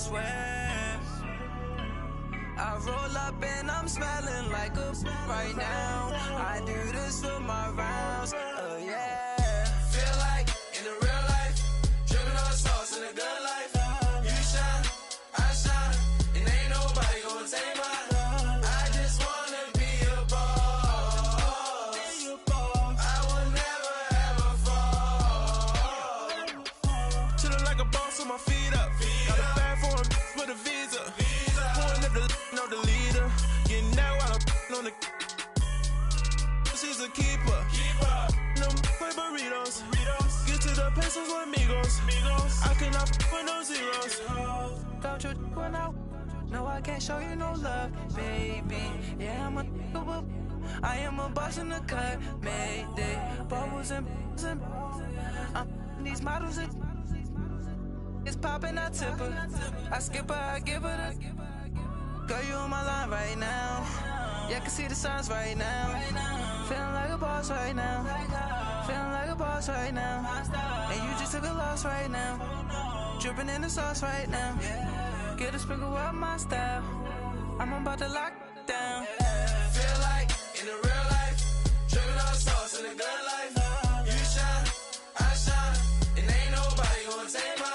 swear. I roll up and I'm smelling like a right now. I do this for my rounds, oh yeah. Feel like in the real life, dripping on sauce in the good life. You shine, I shine, and ain't nobody gonna take mine. I just wanna be a boss. I will never ever fall. Chillin' like a boss with my feet up. Got a bag for him with a visa. Pulling up know the leader. Getting that while I'm on the. She's a keeper. No play burritos. Get to the pesos with amigos. I cannot with no zeros. Don't you run out? No, I can't show you no love, baby. Yeah, I am a boss in the cut. Mayday. Bubbles and I'm these models. It's popping, I tip her. I skip her, I give her the. Girl, you on my line right now. Yeah, I can see the signs right now. Feeling like a boss right now. Feeling like a boss right now. And you just took a loss right now. Dripping in the sauce right now. Get a sprinkle up my style. I'm about to lock down. Feel like in the real life, dripping on sauce in the good life. You shine, I shine, and ain't nobody gonna take mine.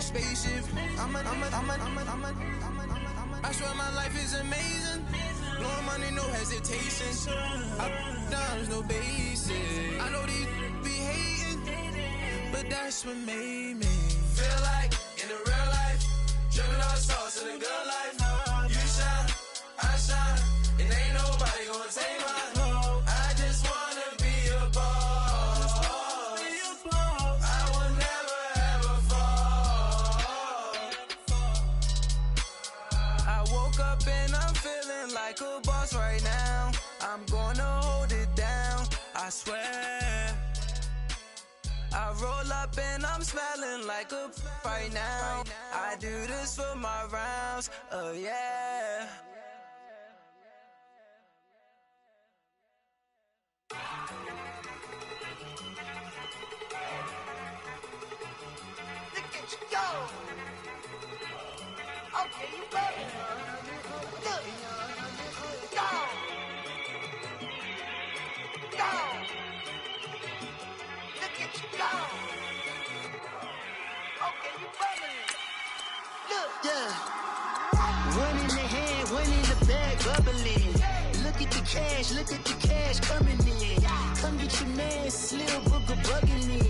Spaceship. I swear my life is amazing. Blowing money, no hesitation. Dimes, no basic. I know these be hating, but that's what made me feel like in the real life, dripping on sauce in the good life. You shine, I shine, and ain't nobody gonna take mine. I just wanna be a boss. I will never ever fall. I woke up and I'm feeling like a boss right now. I'm gonna hold it down, I swear. I roll up and I'm smelling like a right now. I do this for my rounds, oh yeah. Look at you go. Okay, you better. Look. Go. Go. Look at you go. Okay, you better. Look. Yeah. One in the hand, one in the bag, bubbling. Look at the cash coming in. Come get your man, Slim Booker bugging me.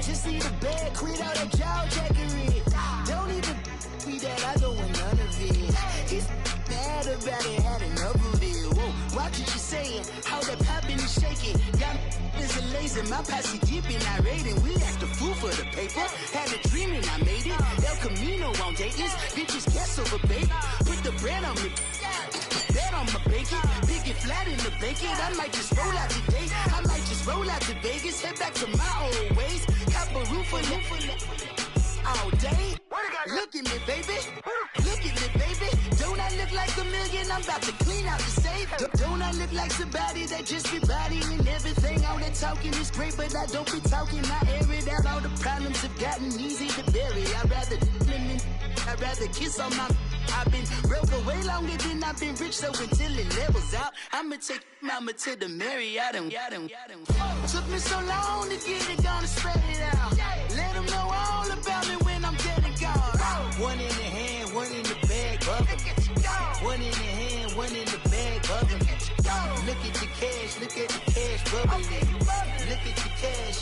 Just need a bag, quit all that jaw jackery. Don't even be that, I don't want none of it. He's mad about it, had enough of it. Whoa, watch what you saying, how that poppin' and shaking. Got is a laser, my posse dipping, I raiding. We act a fool for the paper. Had a dream and I made it. El Camino on Dayton's, bitches guess over baby. Put the bread on me. Bet on my bacon, big and flat in the bacon. I might just roll out today. I might just roll out to Vegas, head back to my old ways. Cop a roof for all day. Look at me, baby. Look at me, baby. Don't I look like a million? I'm about to clean out the safe. Don't I look like somebody that just be bodying everything? All that talking is great, but I don't be talking. I air it out. All the problems have gotten easy to bury. I'd rather kiss on my. I've been broke way longer than I've been rich, so until it levels out, I'ma take mama to the Marriott and took me so long to get it, gonna spread it out. Let them know all about me when I'm dead and gone. One in the hand, one in the bag, bubbling. One in the hand, one in the bag, bubbling. Look at the cash, bubbling. Look at the cash,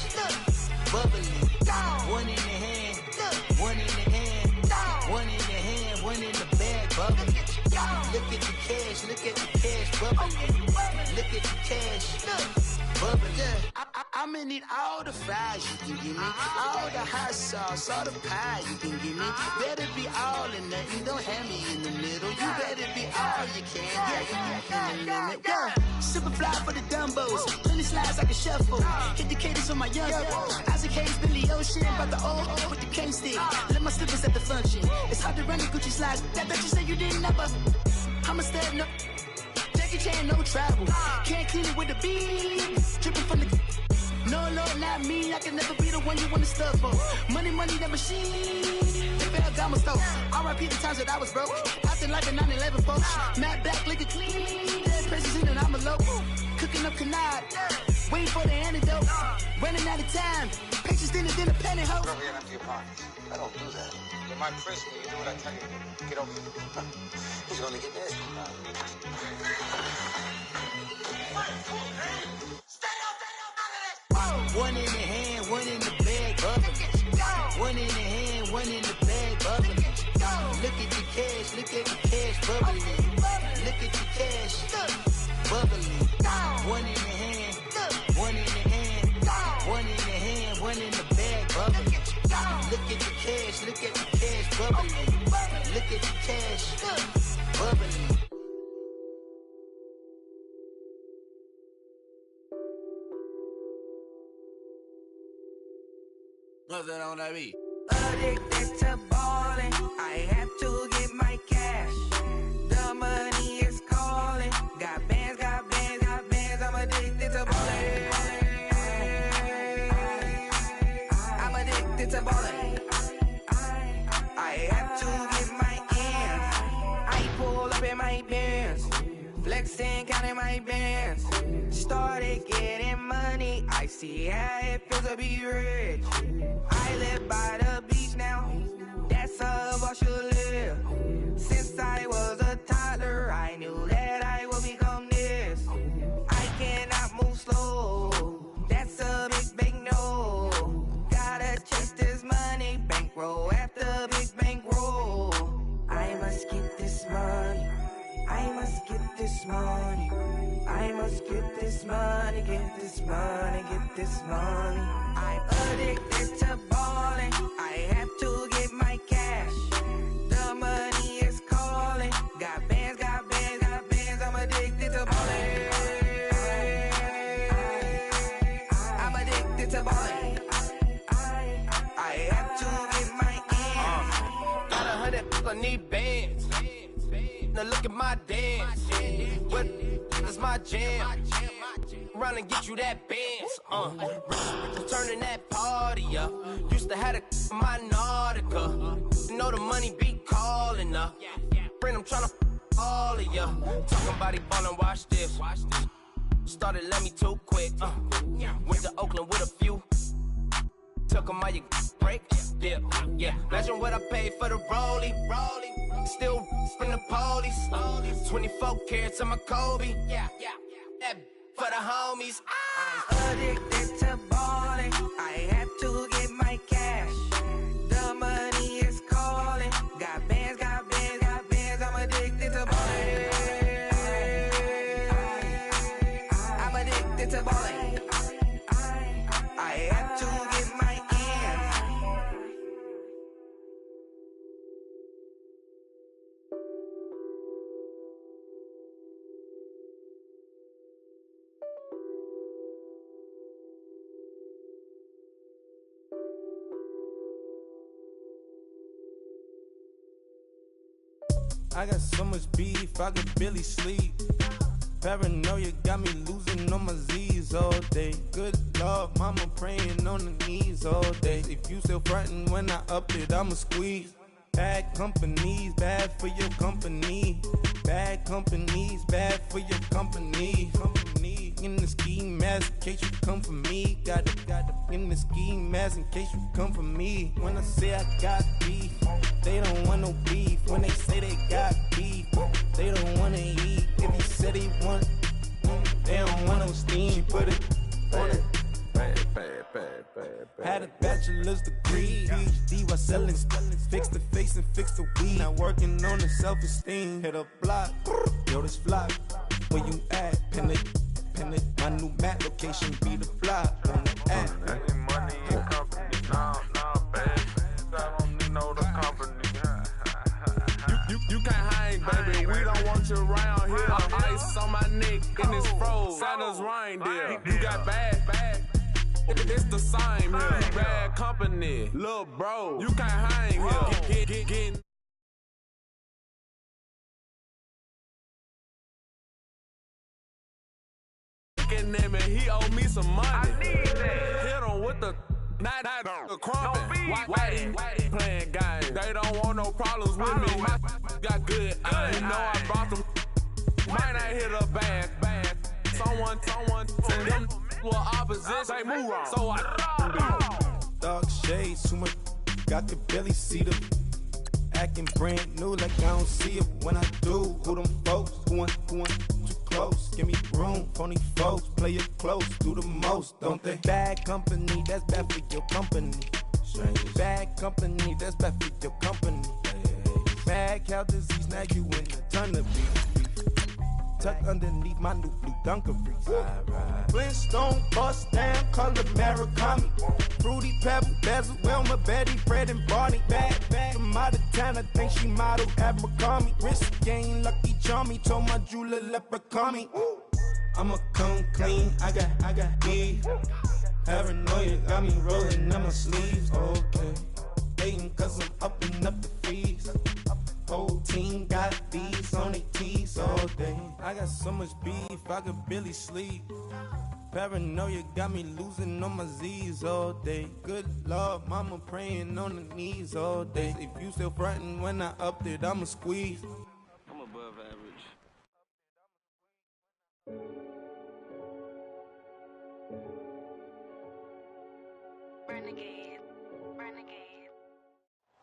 bubbling. One in the hand, one in the hand, one in the hand, one in the bag, bubbling. Look at the cash, bubbling. Look at the cash, bubbling. I I'ma need all the fries you can give me, all the hot sauce, all the pie you can give me. Better be all or nothing, don't have me in the middle. You better be all you can, yeah, in the limit. Yeah, super fly for the Dumbos, plenty slides like a shuffle. Hit the cadence on my young Isaac Hayes, Billy Ocean, about the old with the cane stick. Let my slippers at the function. It's hard to run the Gucci slides. That you say you didn't never. I'm a stud, no. Jackie Chan, no travel. Can't clean it with the beat. Dripping from the. No, Lord, not me. I can never be the one you want to stuff for. Money, that machine. They fell down my stove. R.I.P. the times that I was broke. Acting like a 9/11 folks. Matte black, liquor clean. Dead president and I'm a local. Cooking up canard. Waiting for the antidote. Running out of time. Patience than a pantyhose. Over here and empty your pockets. I don't do that. In my prison, you do what I tell you to do. Get over here. He's gonna get nasty. One in the hand, one in the bag, bubbling. One in the hand, one in the bag, bubbling. Look at the cash, bubbling. Look at the cash, bubbling. One in the hand, one in the hand, one in the hand, one in the bag, bubbling. Look at the cash, bubbling. Look at the cash, bubbling. Nothing on that beat. Addicted to ballin', I have to get my cash. The money is calling. Got bands, I'm addicted to ballin'. I'm addicted to ballin'. I have to get my ends. I pull up in my Benz, flexing, counting my bands. Started getting money, I see how it feels to be rich. I live by the beach now, that's how I should live. Since I was a toddler, I knew that I would become this. I cannot move slow, that's a big no. Gotta chase this money, bankroll after big bankroll. I must get this money, I must get this money. I must get this money, get this money, get this money. I'm addicted to ballin', I have to get my cash. The money is calling. Got bands, I'm addicted to ballin'. I'm addicted to ballin'. I have to get my ends. Got 100, I need bands. Now look at my dance. What is my jam? Run and get you that bands. Turning that party up. Used to have my Nautica. Know the money be calling up. Friend, I'm tryna all of ya. Talking body ballin', watch this. Started let me too quick. Went to Oakland with a few. Took 'em all you break. Yeah. Imagine what I paid for the rollie. Still from the police. 24 carats on my Kobe. Yeah. That for the homies. I'm addicted to ballin', I have to get my cash. The money is calling. Got bands, I'm addicted to ballin'. I'm addicted to ballin'. I have to get my ends. I got so much beef, I could barely sleep. Paranoia got me losing on my Z's all day. Good Lord, mama praying on the knees all day. If you still frontin' when I up it, I'ma squeeze. Bad companies, bad for your company. Bad companies, bad for your company. In the ski mask in case you come for me. Got it in the ski mask in case you come for me. When I say I got beef, they don't want no beef. When they say they got beef, they don't wanna eat. If he said he want, they don't want no steam. She put it on it. Had a bachelor's degree, PhD while selling. Fix the face and fix the weed. Now working on the self-esteem. Hit a block, yo this flock. Where you at? Pin it. independent. My new map location be the fly on the app. Money and company, nah, baby. I don't need no other company. You can't hang, baby. We don't want you around here. Ice on my neck and it's froze. Santa's reindeer. You got bad. It's the same here. Bad company, little bro. You can't hang here. Get. Him and he owe me some money. I need that. Hit him with the not the crumpin'. Why playing games? They don't want no problems with me. My got good. I know I brought them. Might not hit a bad. Someone them were opposition. They move wrong. So I Dark shades, too much. Got the belly see them. Acting brand new like I don't see it when I do. Who them folks? Who want too close? Give me room, phony folks. Play it close, do the most, don't they? Bad company, that's bad for your company. Bad company, that's bad for your company. Bad cow disease, now you in the ton of beef. Tucked underneath my new blue Dunkaroos. Flintstone bust down, color Murakami. Fruity Pebble, Basil, Wilma, Betty, Fred, and Barney. Bad from out of town, I think she model Abercrombie. Wrist game, Lucky Charmy, told my jeweler leprechaun. I'ma come clean, I got beef. Paranoia got me rolling in my sleeves. Okay, hating cause I'm upping up the fees. Whole team got these on their tees all day. I got so much beef, I could barely sleep. Paranoia got me losing on my Z's all day. Good Lord, mama praying on the knees all day. If you still frontin' when I upped it, I'ma squeeze. I'm above average.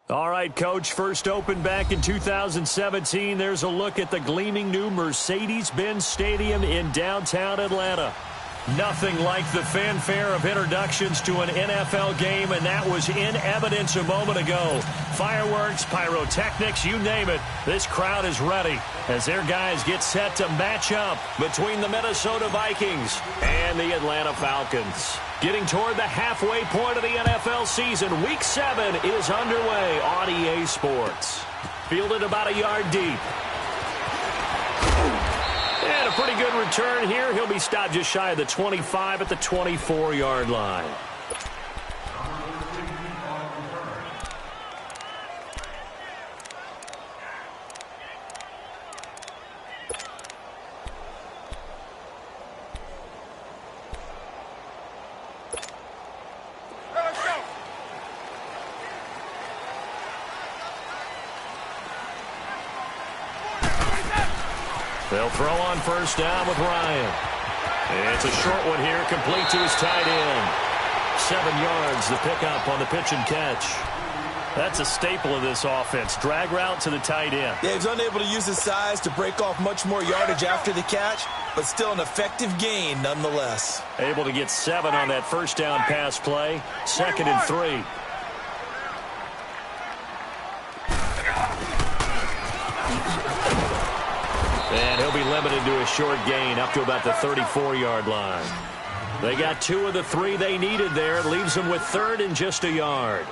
All right, Coach, first opened back in 2017. There's a look at the gleaming new Mercedes-Benz Stadium in downtown Atlanta. Nothing like the fanfare of introductions to an NFL game, and that was in evidence a moment ago. Fireworks, pyrotechnics, you name it. This crowd is ready as their guys get set to match up between the Minnesota Vikings and the Atlanta Falcons. Getting toward the halfway point of the NFL season, Week 7 is underway on EA Sports. Fielded about a yard deep. And a pretty good return here. He'll be stopped just shy of the 25 at the 24-yard line. They'll throw on first down with Ryan. It's a short one here, complete to his tight end. 7 yards, the pickup on the pitch and catch. That's a staple of this offense. Drag route to the tight end. Yeah, he's unable to use his size to break off much more yardage after the catch, but still an effective gain nonetheless. Able to get 7 on that first down pass play. 2nd and 3. And he'll be limited to a short gain up to about the 34-yard line. They got 2 of the 3 they needed there. It leaves them with 3rd and just a yard.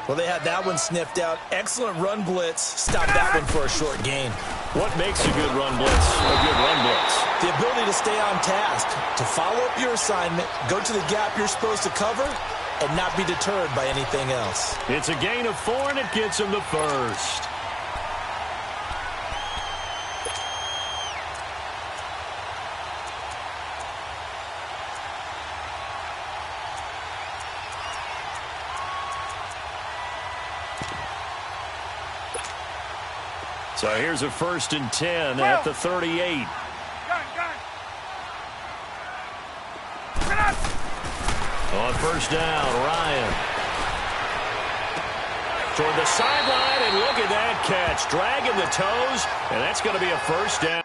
Well, they had that one sniffed out. Excellent run blitz. Stop that one for a short gain. What makes a good run blitz a good run blitz? The ability to stay on task, to follow up your assignment, go to the gap you're supposed to cover, and not be deterred by anything else. It's a gain of 4, and it gets him the first. So here's a 1st and 10 at the 38. On first down, Ryan. Toward the sideline, and look at that catch. Dragging the toes, and that's going to be a first down.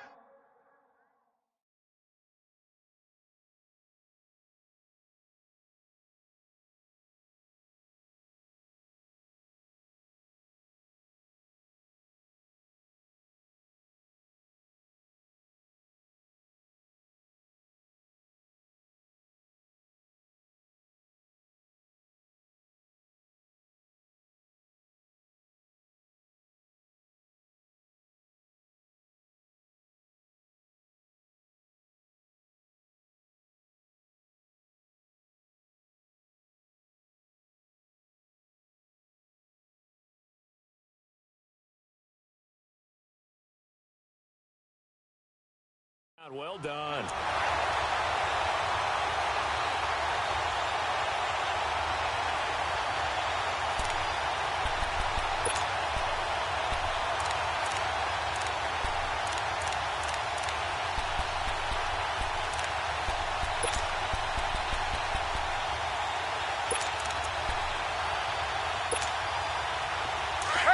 Well done.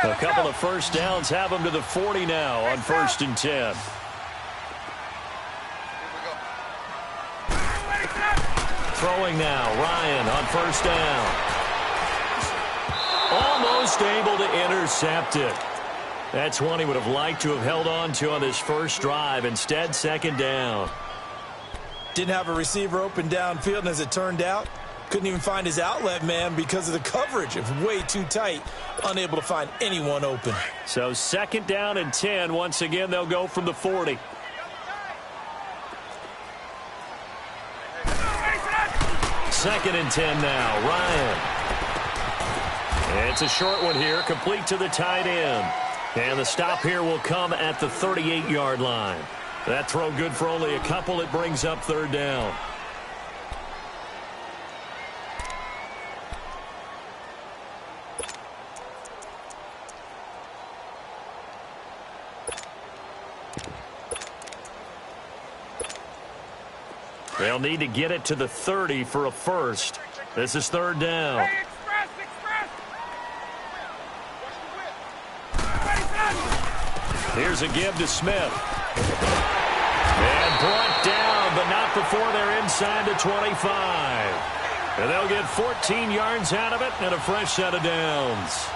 A couple of first downs have them to the 40 now on 1st and 10. Throwing now, Ryan on 1st down. Almost able to intercept it. That's one he would have liked to have held on to on this first drive. Instead, 2nd down. Didn't have a receiver open downfield, and as it turned out, couldn't even find his outlet man because of the coverage. It was way too tight, unable to find anyone open. So 2nd down and 10. Once again, they'll go from the 40. Second and 10 now, Ryan. It's a short one here, complete to the tight end. And the stop here will come at the 38-yard line. That throw good for only a couple. It brings up 3rd down. They'll need to get it to the 30 for a first. This is 3rd down. Here's a give to Smith. And brought down, but not before they're inside the 25. And they'll get 14 yards out of it and a fresh set of downs.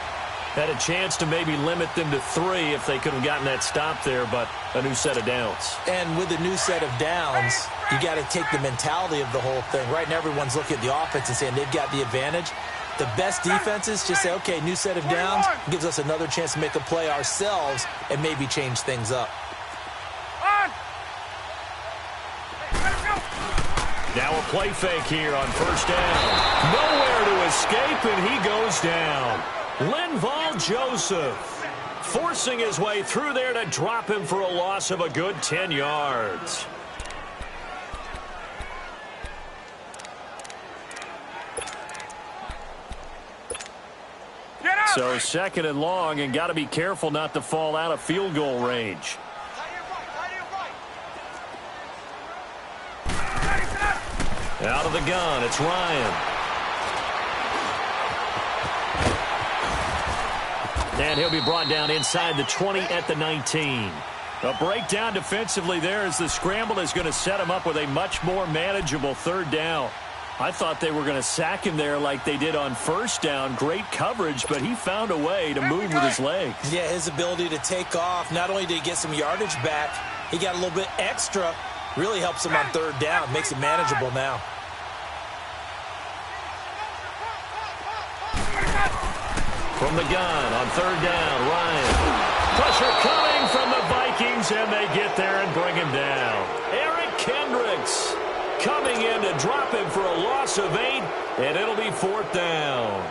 Had a chance to maybe limit them to 3 if they could have gotten that stop there, but a new set of downs. And with a new set of downs, you got to take the mentality of the whole thing. Right now, everyone's looking at the offense and saying they've got the advantage. The best defenses just say, okay, new set of downs, gives us another chance to make a play ourselves and maybe change things up. Now a play fake here on 1st down. Nowhere to escape, and he goes down. Linval Joseph forcing his way through there to drop him for a loss of a good 10 yards. So 2nd and long, and got to be careful not to fall out of field goal range. Out of the gun, it's Ryan. And he'll be brought down inside the 20 at the 19. A breakdown defensively there as the scramble is going to set him up with a much more manageable 3rd down. I thought they were going to sack him there like they did on 1st down. Great coverage, but he found a way to move with his legs. Yeah, his ability to take off, not only did he get some yardage back, he got a little bit extra. Really helps him on 3rd down, makes it manageable now. From the gun on 3rd down, Ryan. Pressure coming from the Vikings, and they get there and bring him down. Eric Kendricks coming in to drop him for a loss of 8, and it'll be 4th down.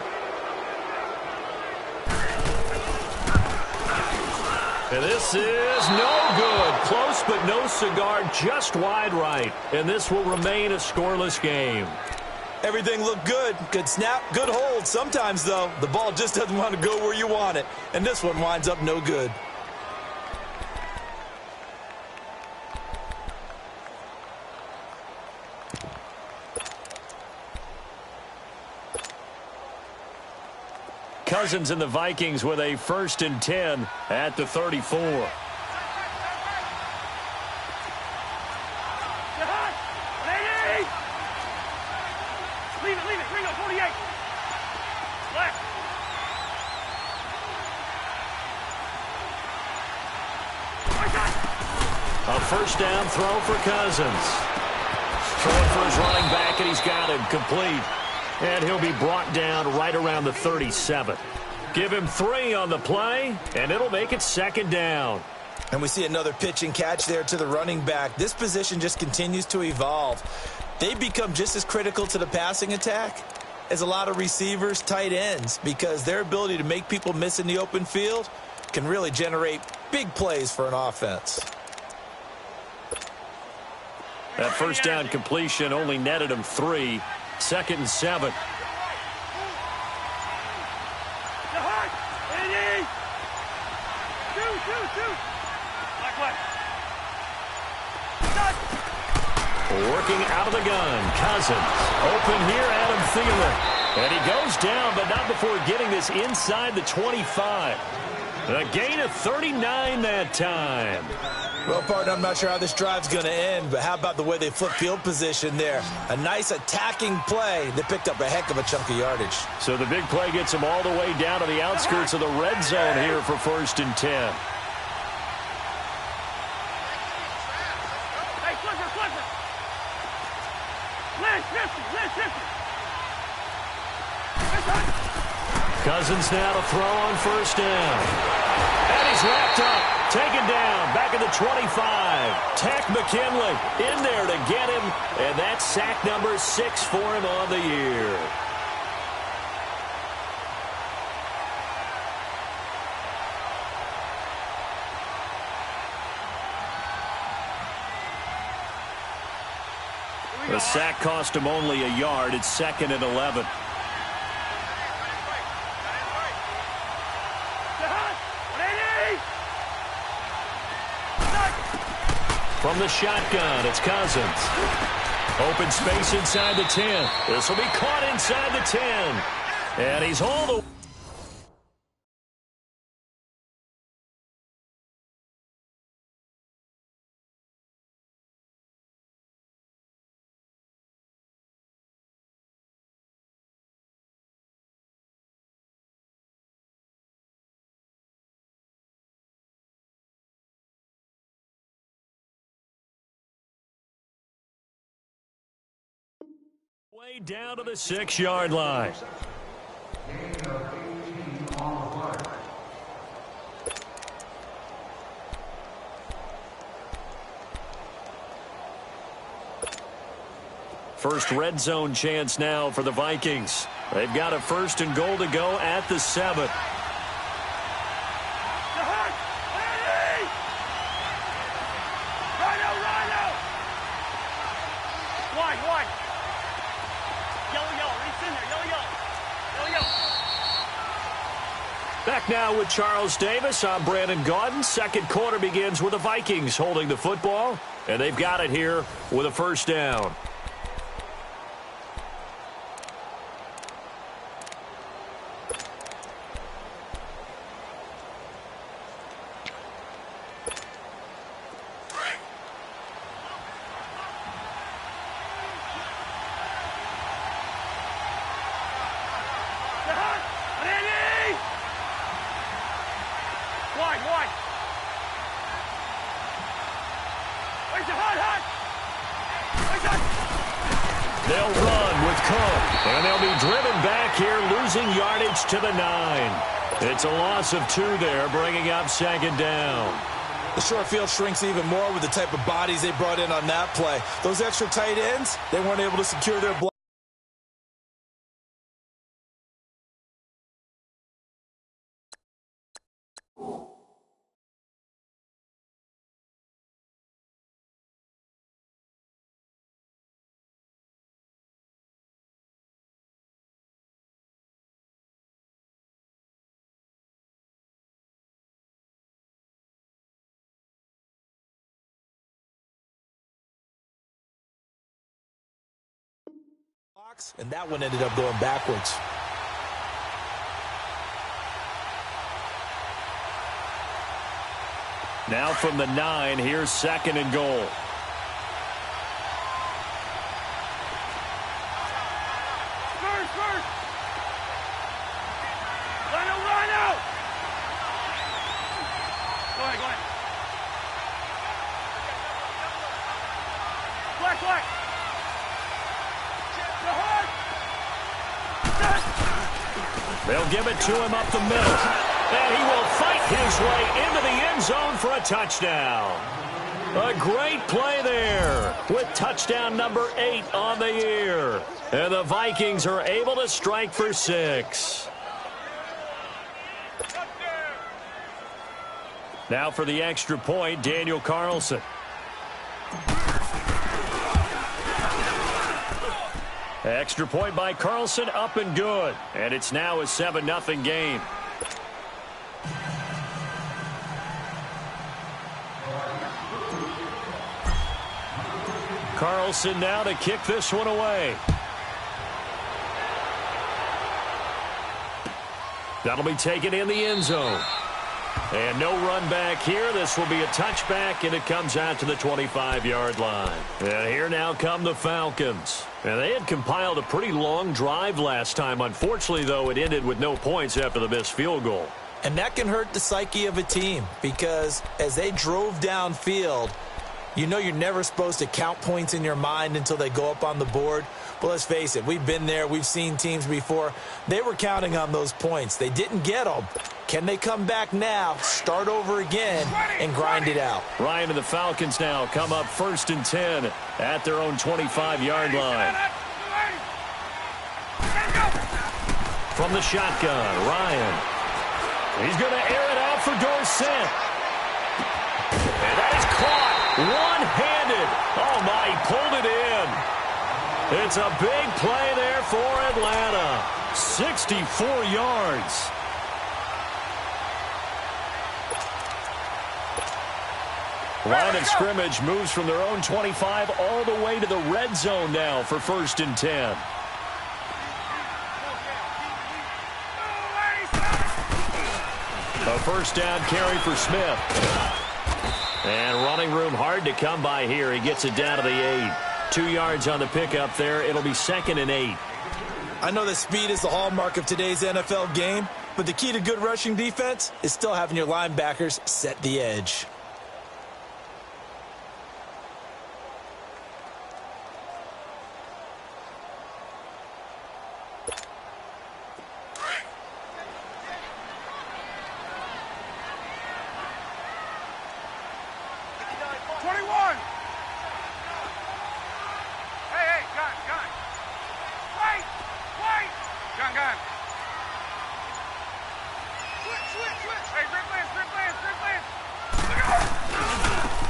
And this is no good. Close but no cigar, just wide right. And this will remain a scoreless game. Everything looked good. Good snap, good hold. Sometimes, though, the ball just doesn't want to go where you want it. And this one winds up no good. Cousins and the Vikings with a 1st and 10 at the 34. Leave it, Ringo, 48. Left. A 1st down throw for Cousins. Throwing for his running back, and he's got him complete. And he'll be brought down right around the 37. Give him 3 on the play, and it'll make it 2nd down. And we see another pitch and catch there to the running back. This position just continues to evolve. They become just as critical to the passing attack as a lot of receivers, tight ends, because their ability to make people miss in the open field can really generate big plays for an offense. That first down completion only netted him 3. 2nd and 7. Working out of the gun, Cousins. Open here, Adam Thielen. And he goes down, but not before getting this inside the 25. A gain of 39 that time. Well, partner, I'm not sure how this drive's going to end, but how about the way they flip field position there? A nice attacking play. They picked up a heck of a chunk of yardage. So the big play gets them all the way down to the outskirts of the red zone here for 1st and 10. Cousins now to throw on 1st down. And he's wrapped up, taken down, back at the 25. Tack McKinley in there to get him, and that's sack number 6 for him on the year. The sack cost him only a yard. It's 2nd and 11. From the shotgun, it's Cousins. Open space inside the 10. This will be caught inside the 10. And he's all the way. Way down to the 6-yard line. First red zone chance now for the Vikings. They've got a 1st and goal to go at the 7. Back now with Charles Davis. I'm Brandon Gaudin. 2nd quarter begins with the Vikings holding the football, and they've got it here with a 1st down. They'll run with Cook, and they'll be driven back here, losing yardage to the 9. It's a loss of 2 there, bringing up 2nd down. The short field shrinks even more with the type of bodies they brought in on that play. Those extra tight ends, they weren't able to secure their block. And that one ended up going backwards. Now from the 9, here's 2nd and goal. They'll give it to him up the middle. And he will fight his way into the end zone for a touchdown. A great play there with touchdown number 8 on the year. And the Vikings are able to strike for 6. Now for the extra point, Daniel Carlson. Extra point by Carlson, up and good. And it's now a 7-0 game. Carlson now to kick this one away. That'll be taken in the end zone. And no run back here. This will be a touchback, and it comes out to the 25-yard line. And here now come the Falcons. And they had compiled a pretty long drive last time. Unfortunately, though, it ended with no points after the missed field goal. And that can hurt the psyche of a team because as they drove downfield, you know you're never supposed to count points in your mind until they go up on the board. But let's face it, we've been there. We've seen teams before. They were counting on those points. They didn't get them. Can they come back now, start over again, and grind it out? Ryan and the Falcons now come up 1st and 10 at their own 25-yard line. From the shotgun, Ryan. He's going to air it out for Dorsett. And that is caught. One-handed. Oh, my, he pulled it in. It's a big play there for Atlanta. 64 yards. Line of scrimmage moves from their own 25 all the way to the red zone now for 1st and 10. A first down carry for Smith. And running room hard to come by here. He gets it down to the 8. 2 yards on the pickup there. It'll be 2nd and 8. I know that speed is the hallmark of today's NFL game, but the key to good rushing defense is still having your linebackers set the edge.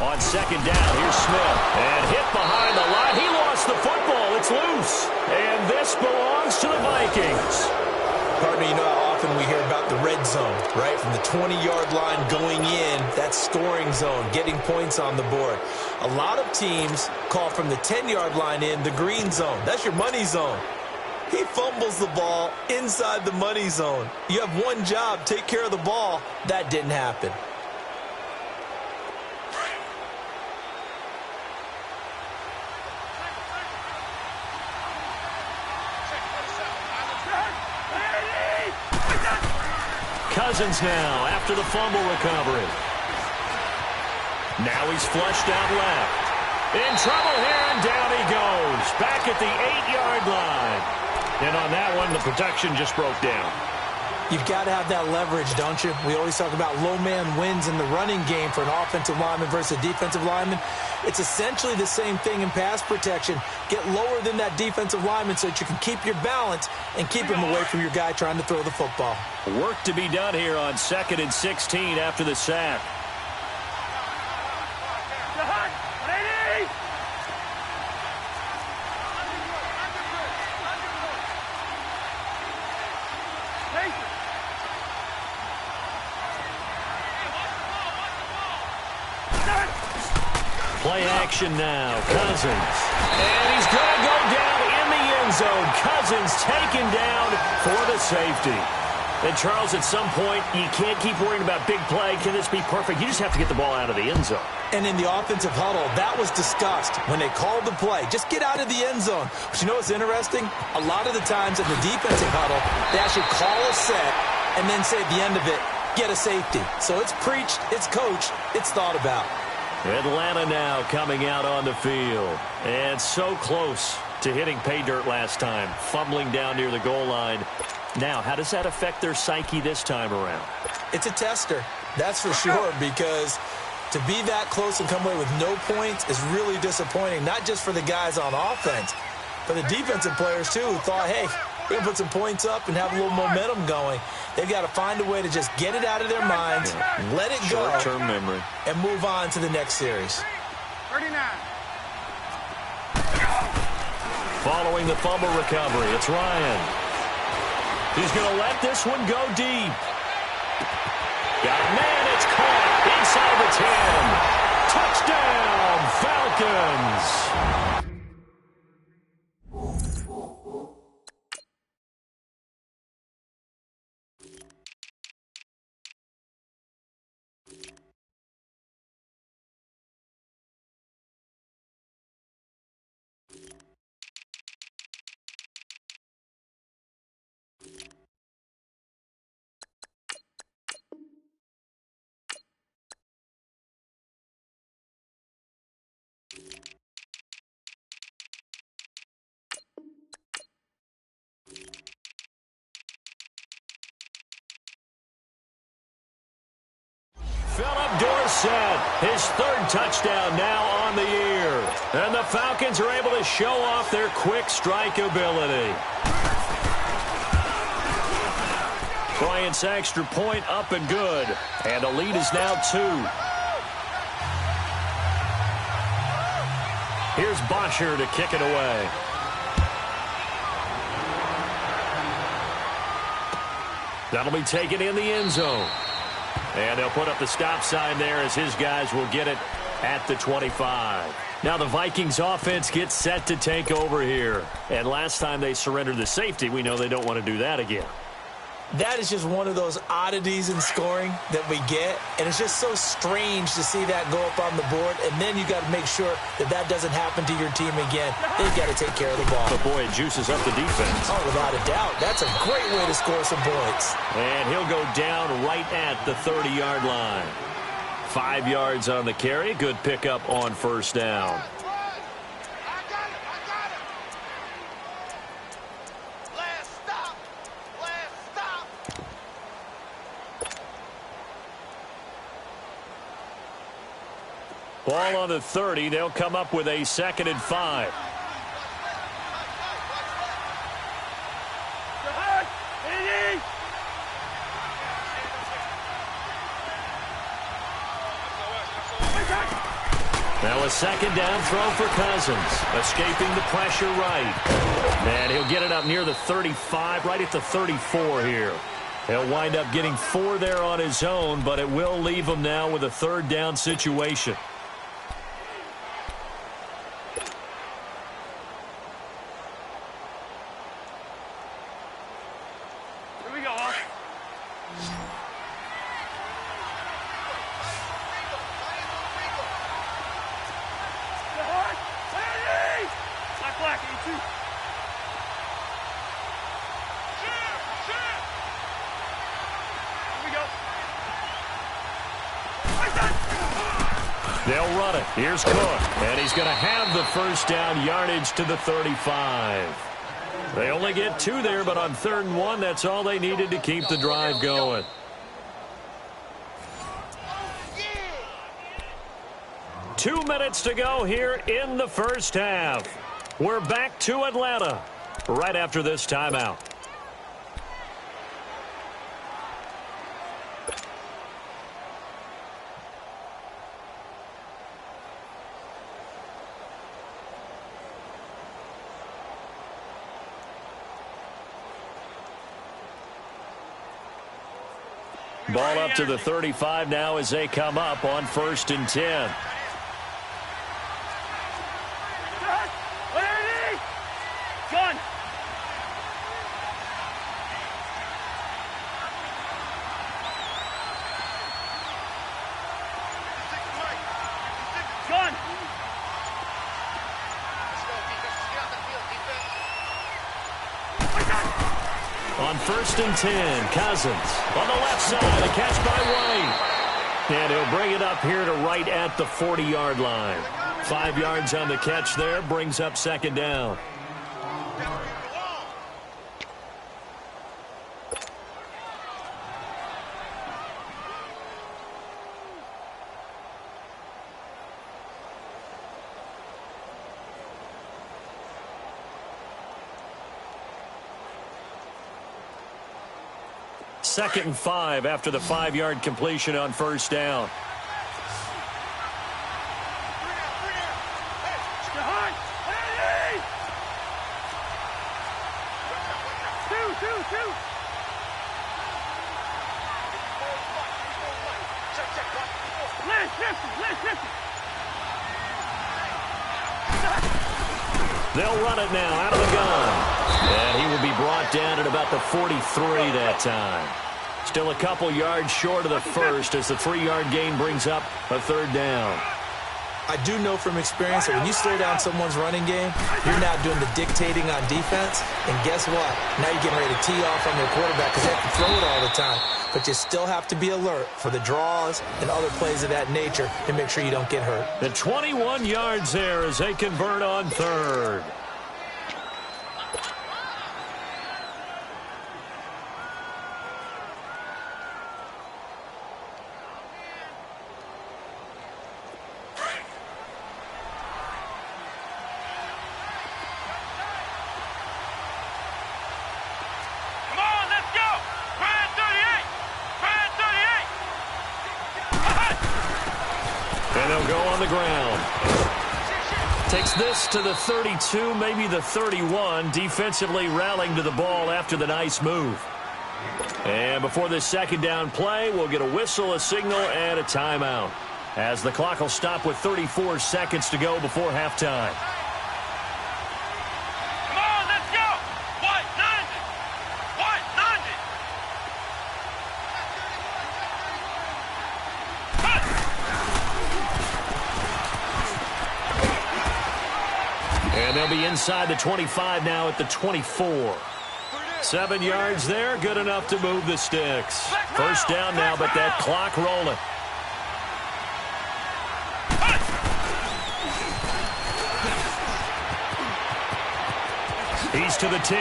On 2nd down, here's Smith. And hit behind the line. He lost the football. It's loose. And this belongs to the Vikings. Partner, you know how often we hear about the red zone, right? From the 20-yard line going in, that scoring zone, getting points on the board. A lot of teams call from the 10-yard line in the green zone. That's your money zone. He fumbles the ball inside the money zone. You have one job, take care of the ball. That didn't happen. Cousins now after the fumble recovery. Now he's flushed out left. In trouble here, and down he goes. Back at the 8-yard line. And on that one, the protection just broke down. You've got to have that leverage, don't you? We always talk about low man wins in the running game for an offensive lineman versus a defensive lineman. It's essentially the same thing in pass protection. Get lower than that defensive lineman so that you can keep your balance and keep him away from your guy trying to throw the football. Work to be done here on 2nd and 16 after the sack. Play action now. Cousins. And he's going to go down in the end zone. Cousins taken down for the safety. And, Charles, at some point, you can't keep worrying about big play. Can this be perfect? You just have to get the ball out of the end zone. And in the offensive huddle, that was discussed when they called the play. Just get out of the end zone. But you know what's interesting? A lot of the times in the defensive huddle, they actually call a set and then say at the end of it, get a safety. So it's preached, it's coached, it's thought about. Atlanta now coming out on the field. And so close to hitting pay dirt last time. Fumbling down near the goal line. Now, how does that affect their psyche this time around? It's a tester, that's for sure, because to be that close and come away with no points is really disappointing, not just for the guys on offense, but the defensive players, too, who thought, hey, we're going to put some points up and have a little momentum going. They've got to find a way to just get it out of their minds, let it go, short-term memory, and move on to the next series. 39. Following the fumble recovery, it's Ryan. He's going to let this one go deep. Got a man, it's caught inside the 10. Touchdown, Falcons. Philip Dorsett, his third touchdown now on the year. And the Falcons are able to show off their quick strike ability. Bryant's extra point up and good. And the lead is now 2. Here's Bosher to kick it away. That'll be taken in the end zone. And they'll put up the stop sign there as his guys will get it at the 25. Now the Vikings offense gets set to take over here. And last time they surrendered the safety, we know they don't want to do that again. That is just one of those oddities in scoring that we get. And it's just so strange to see that go up on the board. And then you got to make sure that that doesn't happen to your team again. They've got to take care of the ball. But boy, it juices up the defense. Oh, without a doubt. That's a great way to score some points. And he'll go down right at the 30-yard line. 5 yards on the carry. Good pickup on first down. Ball on the 30. They'll come up with a 2nd and 5. Now a 2nd down throw for Cousins. Escaping the pressure right. And he'll get it up near the 35, right at the 34 here. He'll wind up getting 4 there on his own, but it will leave him now with a 3rd down situation. They'll run it. Here's Cook. And he's going to have the first down yardage to the 35. They only get 2 there, but on 3rd and 1, that's all they needed to keep the drive going. Two minutes to go here in the first half. We're back to Atlanta right after this timeout. Ball up to the 35 now as they come up on 1st and 10. Gun! Gun! On 1st and 10, Cousins on the left side, a catch by White. And he'll bring it up here to right at the 40-yard line. 5 yards on the catch there, brings up 2nd down. Second and 5 after the 5-yard completion on 1st down. They'll run it now out of the gun. And he will be brought down at about the 43 that time. Still a couple yards short of the first as the 3-yard gain brings up a third down. I do know from experience that when you slow down someone's running game, you're now doing the dictating on defense. And guess what? Now you're getting ready to tee off on your quarterback because they have to throw it all the time. But you still have to be alert for the draws and other plays of that nature to make sure you don't get hurt. The 21 yards there as they convert on third. And they'll go on the ground. Takes this to the 32, maybe the 31. Defensively rallying to the ball after the nice move. And before this second down play, we'll get a whistle, a signal, and a timeout. As the clock will stop with 34 seconds to go before halftime. Come on, let's go! White 90! White 90! And they'll be inside the 25 now at the 24. 7 yards there, good enough to move the sticks. First down now, but that clock rolling. He's to the 10.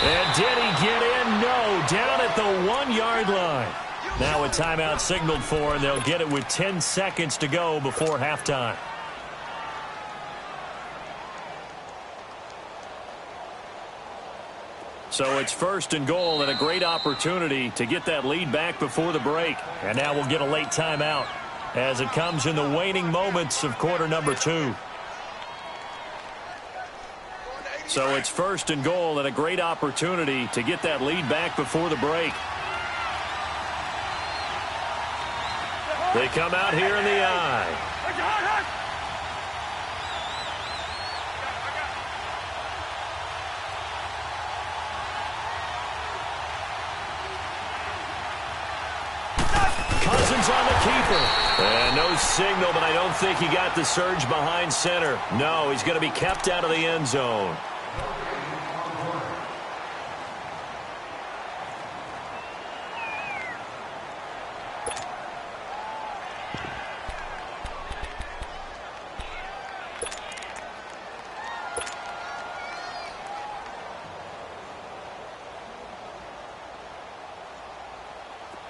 And did he get in? No, down at the 1-yard line. Now a timeout signaled for, and they'll get it with 10 seconds to go before halftime. So it's first and goal and a great opportunity to get that lead back before the break. And now we'll get a late timeout as it comes in the waning moments of quarter number 2. So it's first and goal and a great opportunity to get that lead back before the break. They come out here in the eye. Cousins on the keeper. And no signal, but I don't think he got the surge behind center. No, he's going to be kept out of the end zone.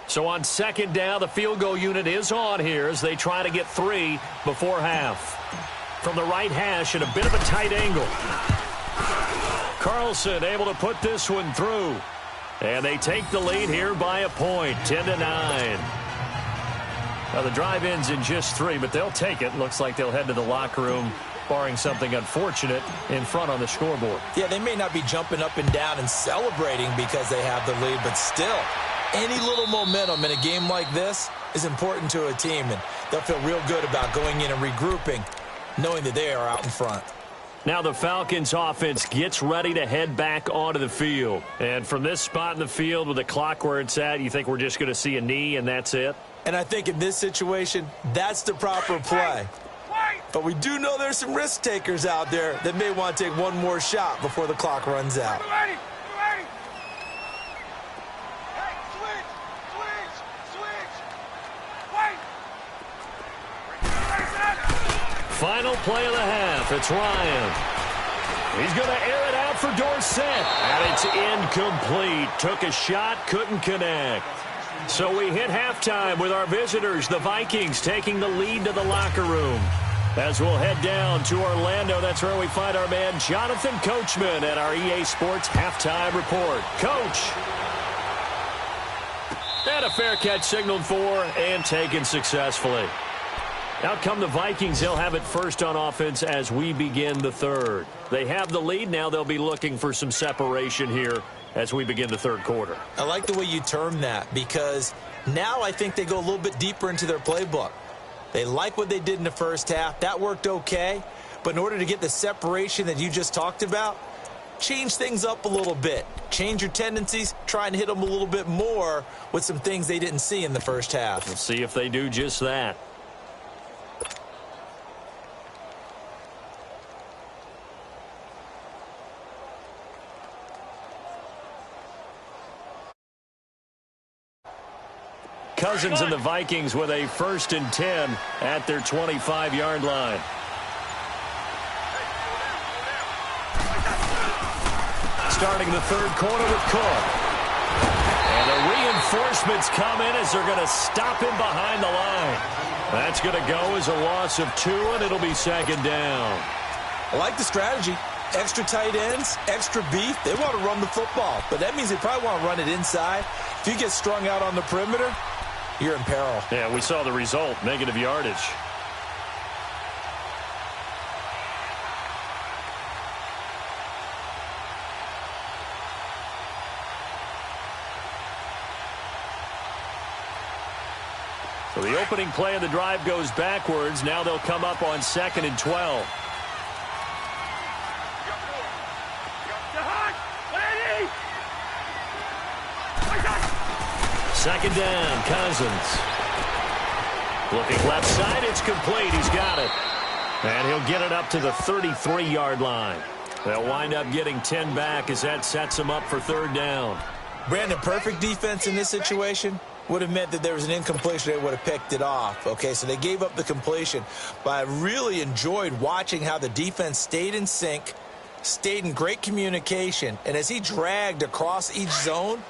So on second down, the field goal unit is on here as they try to get 3 before half. From the right hash at a bit of a tight angle. Carlson able to put this one through. And they take the lead here by a point, 10-9. Now the drive ends in just 3, but they'll take it. Looks like they'll head to the locker room, barring something unfortunate in front on the scoreboard. Yeah, they may not be jumping up and down and celebrating because they have the lead, but still, any little momentum in a game like this is important to a team, and they'll feel real good about going in and regrouping, knowing that they are out in front. Now the Falcons offense gets ready to head back onto the field. And from this spot in the field with the clock where it's at, you think we're just going to see a knee and that's it? And I think in this situation, that's the proper play. But we do know there's some risk takers out there that may want to take one more shot before the clock runs out. Final play of the half. It's Ryan. He's going to air it out for Dorsett. And it's incomplete. Took a shot, couldn't connect. So we hit halftime with our visitors, the Vikings, taking the lead to the locker room. As we'll head down to Orlando, that's where we find our man Jonathan Coachman at our EA Sports Halftime Report. Coach. And a fair catch signaled for and taken successfully. Out come the Vikings. They'll have it first on offense as we begin the third. They have the lead. Now they'll be looking for some separation here as we begin the third quarter. I like the way you term that, because now I think they go a little bit deeper into their playbook. They like what they did in the first half. That worked okay. But in order to get the separation that you just talked about, change things up a little bit. Change your tendencies. Try and hit them a little bit more with some things they didn't see in the first half. We'll see if they do just that. Cousins and the Vikings with a 1st and 10 at their 25-yard line. Starting the third quarter with Cook. And the reinforcements come in as they're going to stop him behind the line. That's going to go as a loss of 2, and it'll be 2nd down. I like the strategy. Extra tight ends, extra beef. They want to run the football, but that means they probably want to run it inside. If you get strung out on the perimeter, you're in peril. Yeah, we saw the result, negative yardage. So the opening play of the drive goes backwards. Now they'll come up on 2nd and 12. Second down, Cousins. Looking left side, it's complete. He's got it. And he'll get it up to the 33-yard line. They'll wind up getting 10 back as that sets him up for 3rd down. Brandon, perfect defense in this situation would have meant that there was an incompletion. They would have picked it off. Okay, so they gave up the completion. But I really enjoyed watching how the defense stayed in sync, stayed in great communication. And as he dragged across each zone,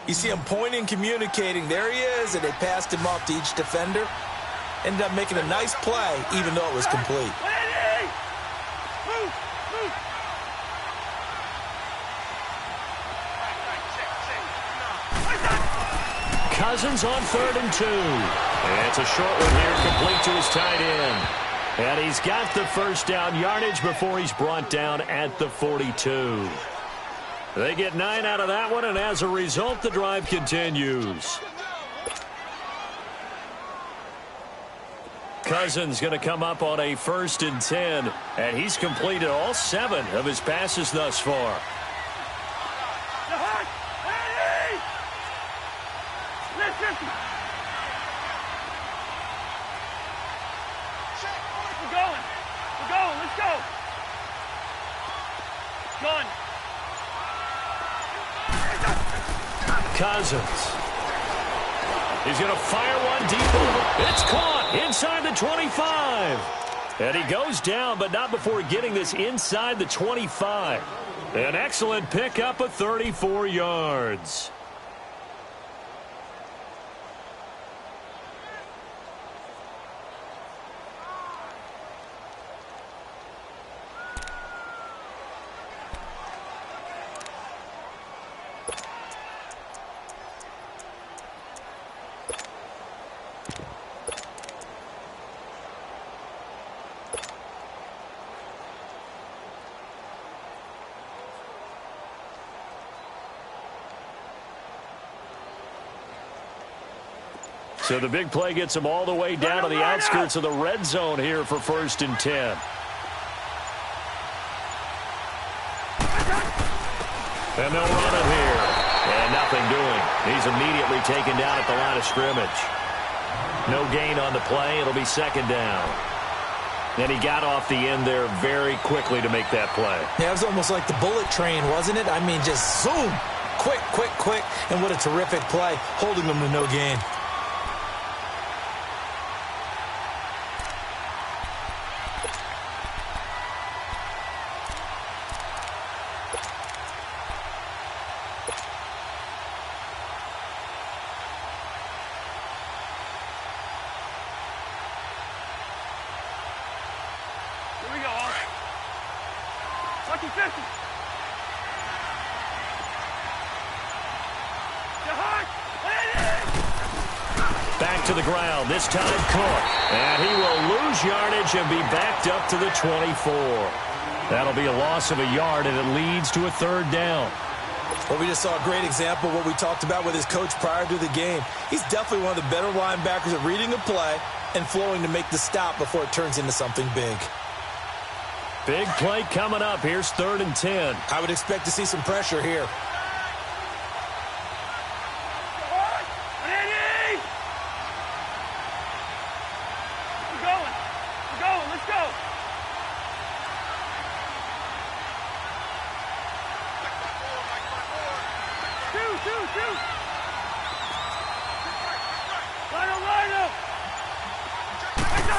you see him pointing, communicating. There he is, and they passed him off to each defender. Ended up making a nice play, even though it was complete. Cousins on 3rd and 2. And it's a short one here, complete to his tight end. And he's got the 1st down yardage before he's brought down at the 42. They get 9 out of that one, and as a result, the drive continues. Cousins going to come up on a 1st and 10, and he's completed all 7 of his passes thus far. We're going, let's go. Gun. Cousins. He's going to fire one deep over. It's caught inside the 25. And he goes down, but not before getting this inside the 25. An excellent pickup of 34 yards. So the big play gets him all the way down to the outskirts of the red zone here for 1st and 10. And they'll run it here. And nothing doing. He's immediately taken down at the line of scrimmage. No gain on the play. It'll be 2nd down. And he got off the end there very quickly to make that play. Yeah, it was almost like the bullet train, wasn't it? I mean, just zoom. Quick, quick, quick. And what a terrific play, holding them to no gain. Back to the ground, this time Cook. And he will lose yardage and be backed up to the 24. That'll be a loss of a yard, and it leads to a 3rd down. Well, we just saw a great example of what we talked about with his coach prior to the game. He's definitely one of the better linebackers at reading a play and flowing to make the stop before it turns into something big. Big play coming up. Here's 3rd and 10. I would expect to see some pressure here.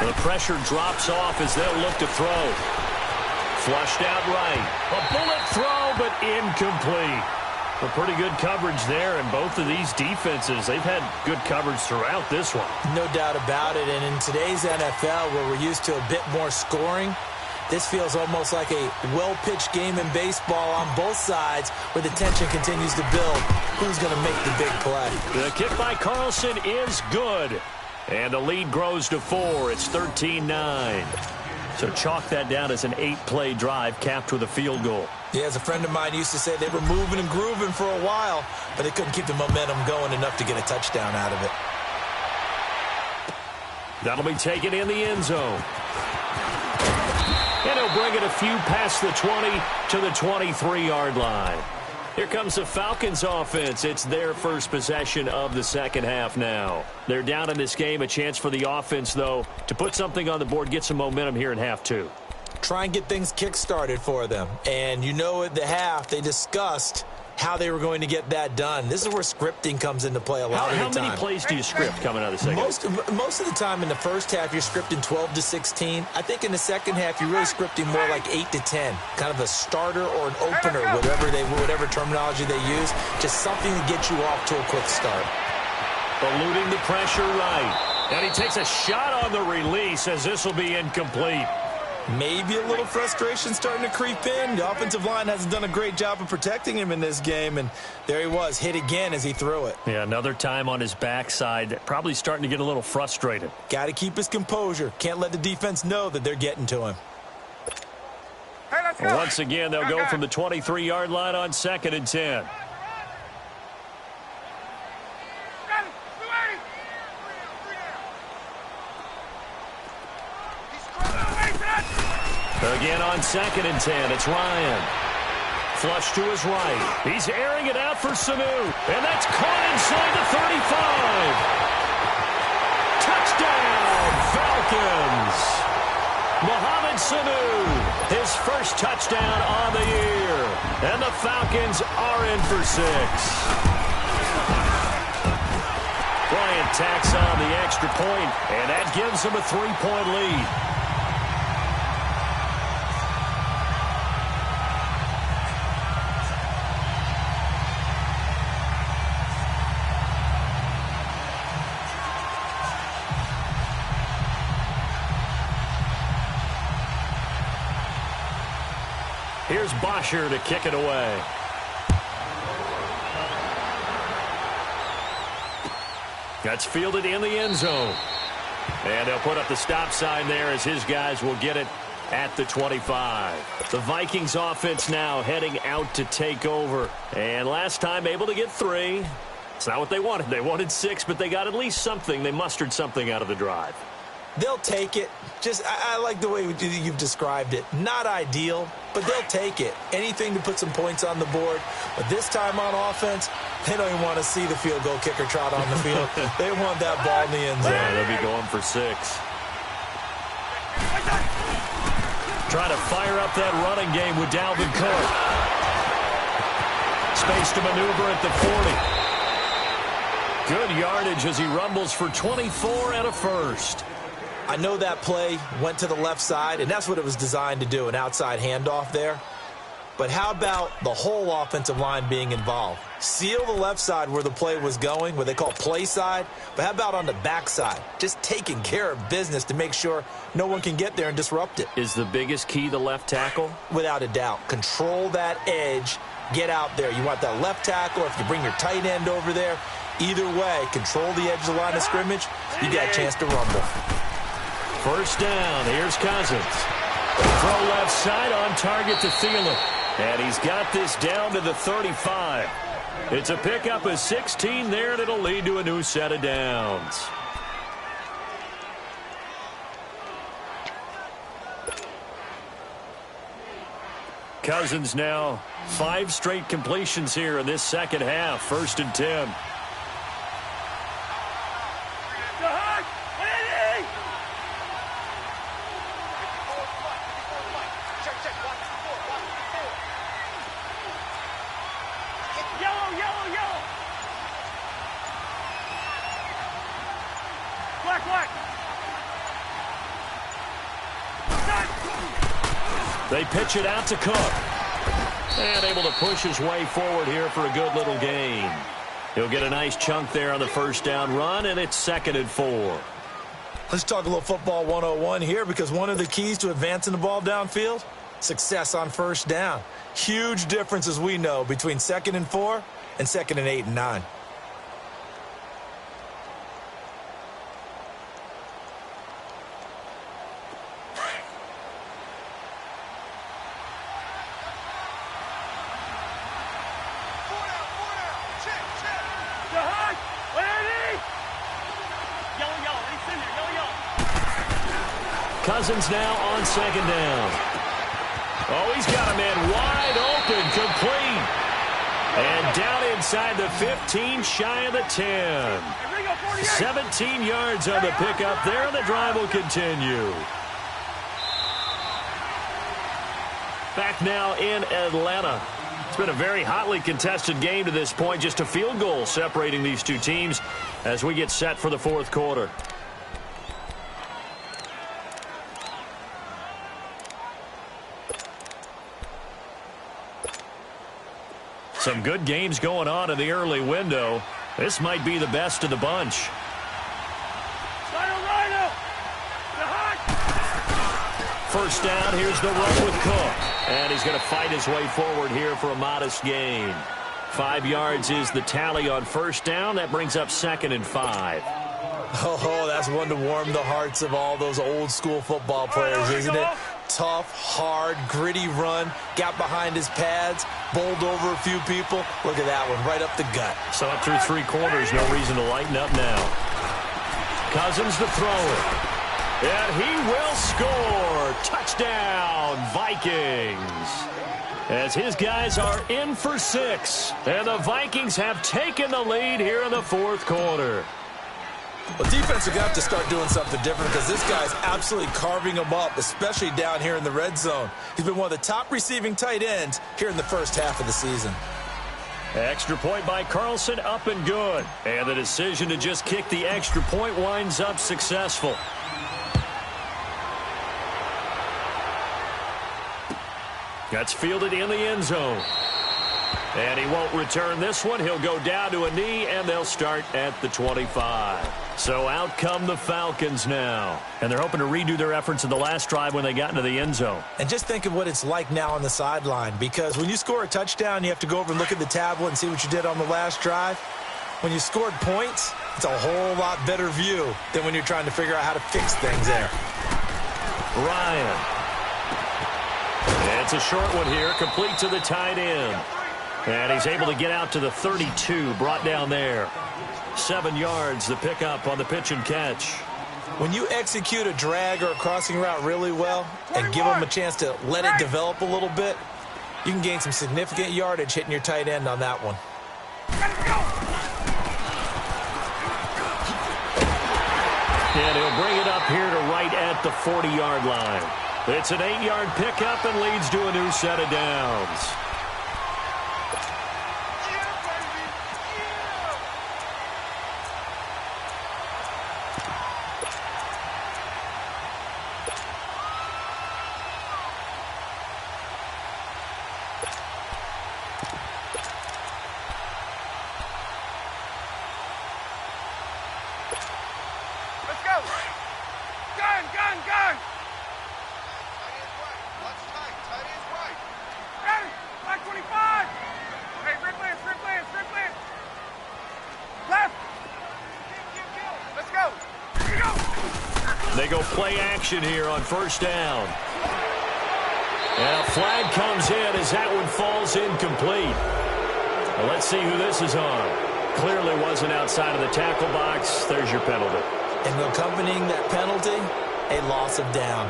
The pressure drops off as they'll look to throw. Flushed out right. A bullet throw, but incomplete. A pretty good coverage there, and both of these defenses, they've had good coverage throughout this one. No doubt about it, and in today's NFL, where we're used to a bit more scoring, this feels almost like a well-pitched game in baseball on both sides where the tension continues to build. Who's going to make the big play? The kick by Carlson is good. And the lead grows to 4. It's 13-9. So chalk that down as an 8-play drive capped with a field goal. Yeah, as a friend of mine used to say, they were moving and grooving for a while, but they couldn't keep the momentum going enough to get a touchdown out of it. That'll be taken in the end zone. And he'll bring it a few past the 20 to the 23-yard line. Here comes the Falcons offense. It's their first possession of the second half now. They're down in this game. A chance for the offense, though, to put something on the board, get some momentum here in half 2. Try and get things kick-started for them. And you know at the half, they discussed how they were going to get that done. This is where scripting comes into play a lot of the time. How many plays do you script coming out of the second half? Most of the time in the first half, you're scripting 12 to 16. I think in the second half, you're really scripting more like 8 to 10. Kind of a starter or an opener, whatever terminology they use. Just something to get you off to a quick start. Eluding the pressure right. And he takes a shot on the release as this will be incomplete. Maybe a little frustration starting to creep in. The offensive line hasn't done a great job of protecting him in this game, and there he was, hit again as he threw it. Yeah, another time on his backside, probably starting to get a little frustrated. Got to keep his composure. Can't let the defense know that they're getting to him. Well, once again, they'll go from the 23-yard line on 2nd and 10. Again on 2nd and 10, it's Ryan. Flush to his right. He's airing it out for Sanu. And that's caught inside the 35. Touchdown, Falcons. Mohamed Sanu, his first touchdown on the year. And the Falcons are in for 6. Bryant tacks on the extra point, and that gives them a 3-point lead. Here's Bosher to kick it away. That's fielded in the end zone. And they'll put up the stop sign there as his guys will get it at the 25. The Vikings offense now heading out to take over. And last time able to get 3. It's not what they wanted. They wanted 6, but they got at least something. They mustered something out of the drive. They'll take it. I like the way you've described it. Not ideal, but they'll take it. Anything to put some points on the board. But this time on offense, they don't even want to see the field goal kicker trot on the field. They want that ball in the end zone. Yeah, they'll be going for 6. Trying to fire up that running game with Dalvin Cook. Space to maneuver at the 40. Good yardage as he rumbles for 24 and a first. I know that play went to the left side, and that's what it was designed to do, an outside handoff there. But how about the whole offensive line being involved? Seal the left side where the play was going, what they call play side, but how about on the back side? Just taking care of business to make sure no one can get there and disrupt it. Is the biggest key the left tackle? Without a doubt. Control that edge. Get out there. You want that left tackle, if you bring your tight end over there, either way, control the edge of the line of scrimmage, you got a chance to rumble. First down, here's Cousins. Throw left side on target to Thielen. And he's got this down to the 35. It's a pickup of 16 there, and it'll lead to a new set of downs. Cousins now 5 straight completions here in this second half. 1st and 10. They pitch it out to Cook. And able to push his way forward here for a good little gain. He'll get a nice chunk there on the first down run, and it's 2nd and 4. Let's talk a little football 101 here, because one of the keys to advancing the ball downfield, success on first down. Huge difference, as we know, between 2nd and 4 and 2nd and 8 and 9. Cousins now on 2nd down. Oh, he's got a man wide open, complete. And down inside the 15, shy of the 10. 17 yards on the pickup there, and the drive will continue. Back now in Atlanta. It's been a very hotly contested game to this point. Just a field goal separating these two teams as we get set for the 4th quarter. Some good games going on in the early window. This might be the best of the bunch. First down, here's the run with Cook. And he's going to fight his way forward here for a modest gain. 5 yards is the tally on first down. That brings up 2nd and 5. Oh, that's one to warm the hearts of all those old school football players, isn't it? Tough, hard, gritty run. Got behind his pads, bowled over a few people. Look at that one, right up the gut. So up through 3 quarters, no reason to lighten up now. Cousins the thrower. And he will score. Touchdown, Vikings. As his guys are in for 6. And the Vikings have taken the lead here in the 4th quarter. Well, defense are going to have to start doing something different, because this guy's absolutely carving them up, especially down here in the red zone. He's been one of the top receiving tight ends here in the first half of the season. Extra point by Carlson, up and good. And the decision to just kick the extra point winds up successful. That's fielded in the end zone. And he won't return this one. He'll go down to a knee, and they'll start at the 25. So out come the Falcons now. And they're hoping to redo their efforts in the last drive when they got into the end zone. And just think of what it's like now on the sideline, because when you score a touchdown, you have to go over and look at the tablet and see what you did on the last drive. When you scored points, it's a whole lot better view than when you're trying to figure out how to fix things there. Ryan. It's a short one here, complete to the tight end. And he's able to get out to the 32, brought down there. 7 yards, the pickup on the pitch and catch. When you execute a drag or a crossing route really well and give them a chance to let it develop a little bit, you can gain some significant yardage hitting your tight end on that one. And he'll bring it up here to right at the 40-yard line. It's an 8-yard pickup and leads to a new set of downs. They go play action here on first down. And a flag comes in as that one falls incomplete. Well, let's see who this is on. Clearly wasn't outside of the tackle box. There's your penalty. And accompanying that penalty, a loss of down.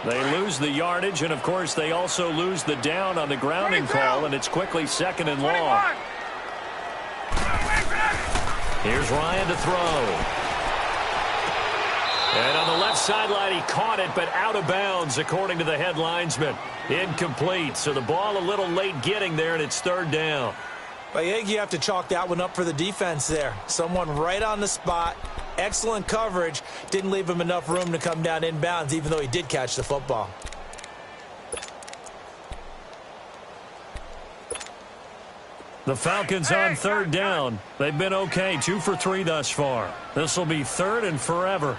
They lose the yardage, and, of course, they also lose the down on the grounding call, and it's quickly 2nd and long. Here's Ryan to throw. And on the left sideline, he caught it, but out of bounds, according to the head linesman. Incomplete, so the ball a little late getting there, and it's 3rd down. I think you have to chalk that one up for the defense there. Someone right on the spot. Excellent coverage. Didn't leave him enough room to come down inbounds, even though he did catch the football. The Falcons on 3rd down. They've been okay, 2 for 3 thus far. This will be 3rd and forever.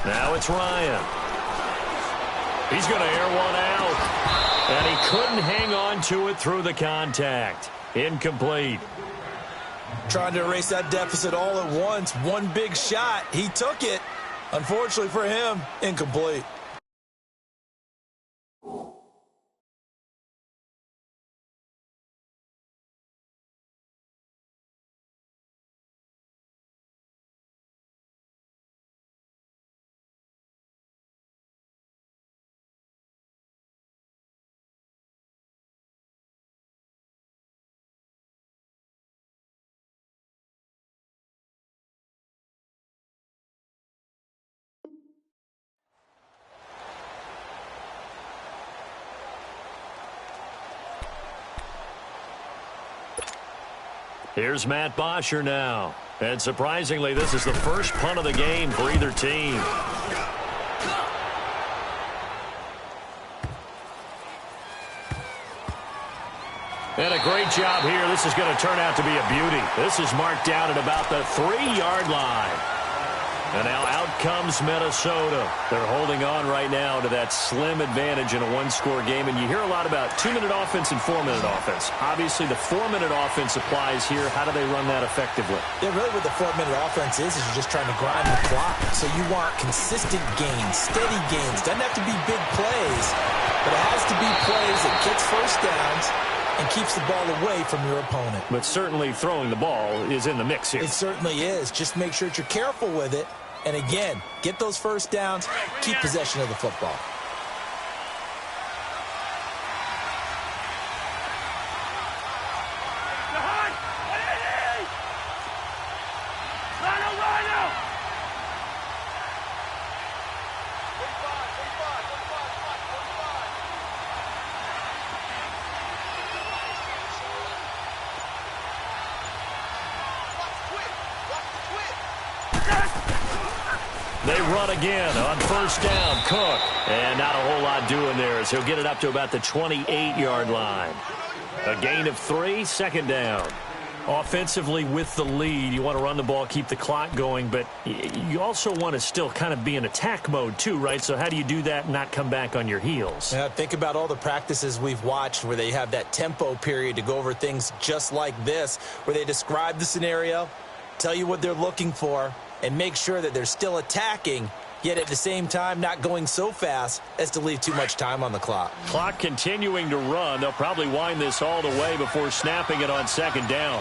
Now it's Ryan. He's going to air one out. And he couldn't hang on to it through the contact. Incomplete. Trying to erase that deficit all at once. One big shot. He took it. Unfortunately for him, incomplete. Here's Matt Bosher now. And surprisingly, this is the first punt of the game for either team. And a great job here. This is going to turn out to be a beauty. This is marked down at about the 3-yard line. And now out comes Minnesota. They're holding on right now to that slim advantage in a one-score game. And you hear a lot about 2-minute offense and 4-minute offense. Obviously, the 4-minute offense applies here. How do they run that effectively? Yeah, really what the 4-minute offense is you're just trying to grind the clock. So you want consistent gains, steady gains. Doesn't have to be big plays, but it has to be plays that gets first downs and keeps the ball away from your opponent. But certainly throwing the ball is in the mix here. It certainly is. Just make sure that you're careful with it. And again, get those first downs, keep possession of the football. They run again on first down. Cook. And not a whole lot doing there as he'll get it up to about the 28-yard line. A gain of 3, 2nd down. Offensively with the lead, you want to run the ball, keep the clock going, but you also want to still kind of be in attack mode too, right? So how do you do that and not come back on your heels? Yeah, think about all the practices we've watched where they have that tempo period to go over things just like this, where they describe the scenario, tell you what they're looking for, and make sure that they're still attacking, yet at the same time not going so fast as to leave too much time on the clock. Clock continuing to run. They'll probably wind this all the way before snapping it on 2nd down.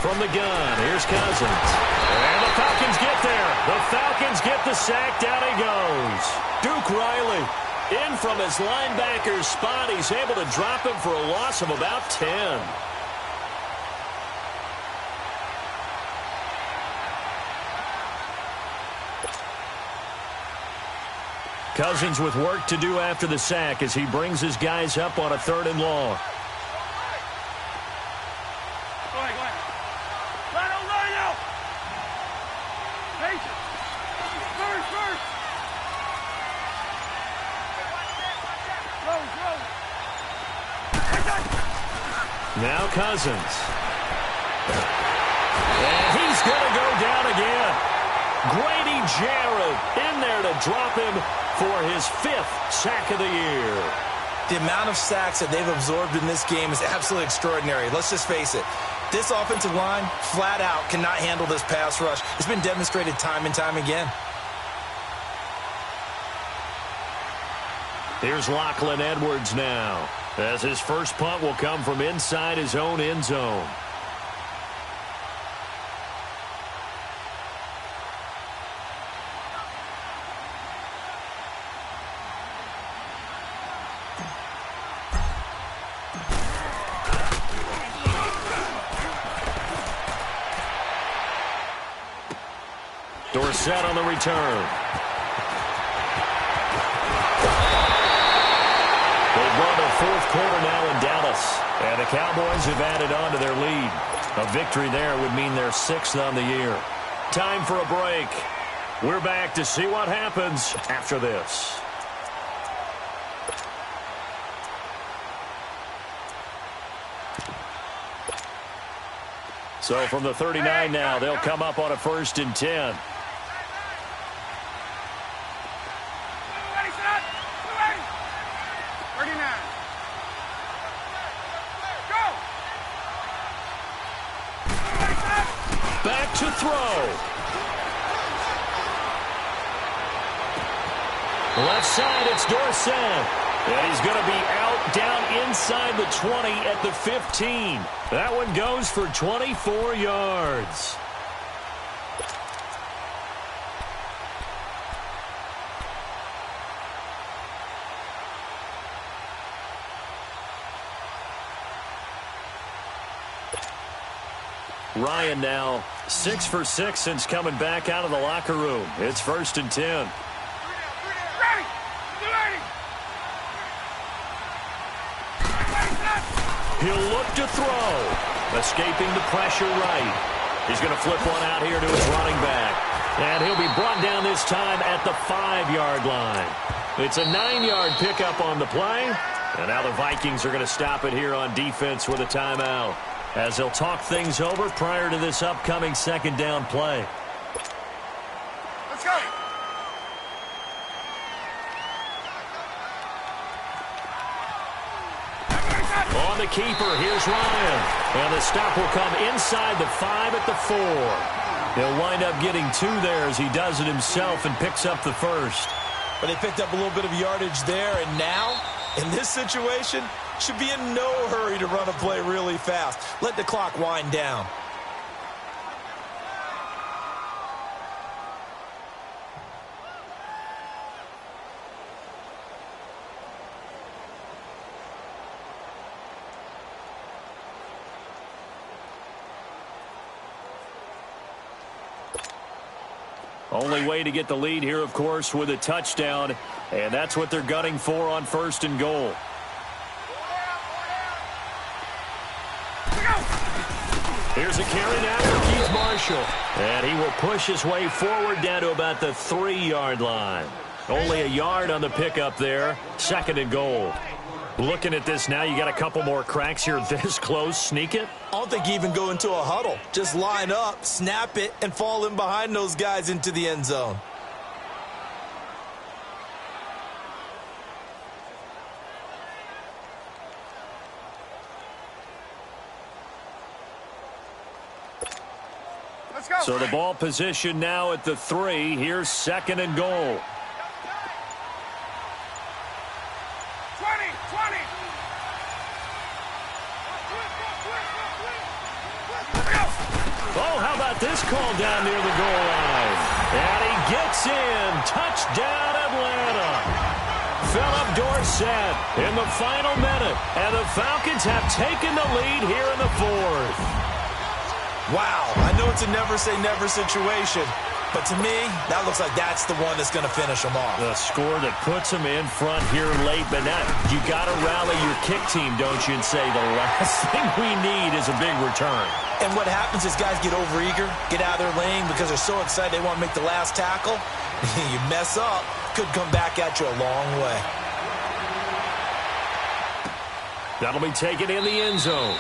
From the gun, here's Cousins. And the Falcons get there. The Falcons get the sack. Down he goes. Duke Riley. In from his linebacker's spot. He's able to drop him for a loss of about 10. Cousins with work to do after the sack as he brings his guys up on a 3rd and long. Now Cousins. And he's going to go down again. Grady Jarrett in there to drop him for his 5th sack of the year. The amount of sacks that they've absorbed in this game is absolutely extraordinary. Let's just face it. This offensive line, flat out, cannot handle this pass rush. It's been demonstrated time and time again. Here's Lachlan Edwards now, as his first punt will come from inside his own end zone. Dorsett on the return. They've run their 4th quarter now in Dallas, and the Cowboys have added on to their lead. A victory there would mean their 6th on the year. Time for a break. We're back to see what happens after this. So from the 39 now, they'll come up on a 1st and 10. Back to throw. Left side, it's Dorsett. And he's going to be out down inside the 20 at the 15. That one goes for 24 yards. Ryan now 6 for 6 since coming back out of the locker room. It's 1st and 10. He'll look to throw. Escaping the pressure right. He's going to flip one out here to his running back. And he'll be brought down this time at the 5-yard line. It's a 9-yard pickup on the play. And now the Vikings are going to stop it here on defense with a timeout, as they'll talk things over prior to this upcoming 2nd down play. Let's go. On the keeper, here's Ryan. And the stop will come inside the 5 at the 4. He'll wind up getting 2 there as he does it himself and picks up the 1st. But they picked up a little bit of yardage there, and now, in this situation, should be in no hurry to run a play really fast. Let the clock wind down. Only way to get the lead here, of course, with a touchdown, and that's what they're gunning for on 1st and goal. Here's a carry now for Keith Marshall. And he will push his way forward down to about the 3-yard line. Only a yard on the pickup there. 2nd and goal. Looking at this now, you got a couple more cracks here this close. Sneak it? I don't think you even go into a huddle. Just line up, snap it, and fall in behind those guys into the end zone. So the ball position now at the 3. Here's 2nd and goal. 20. Oh, how about this call down near the goal line? And he gets in. Touchdown, Atlanta. Philip Dorsett in the final minute. And the Falcons have taken the lead here in the 4th. Wow, I know it's a never-say-never situation, but to me, that looks like that's the one that's going to finish them off. The score that puts them in front here late, but now you got to rally your kick team, don't you, and say the last thing we need is a big return. And what happens is guys get overeager, get out of their lane because they're so excited they want to make the last tackle. You mess up, could come back at you a long way. That'll be taken in the end zone.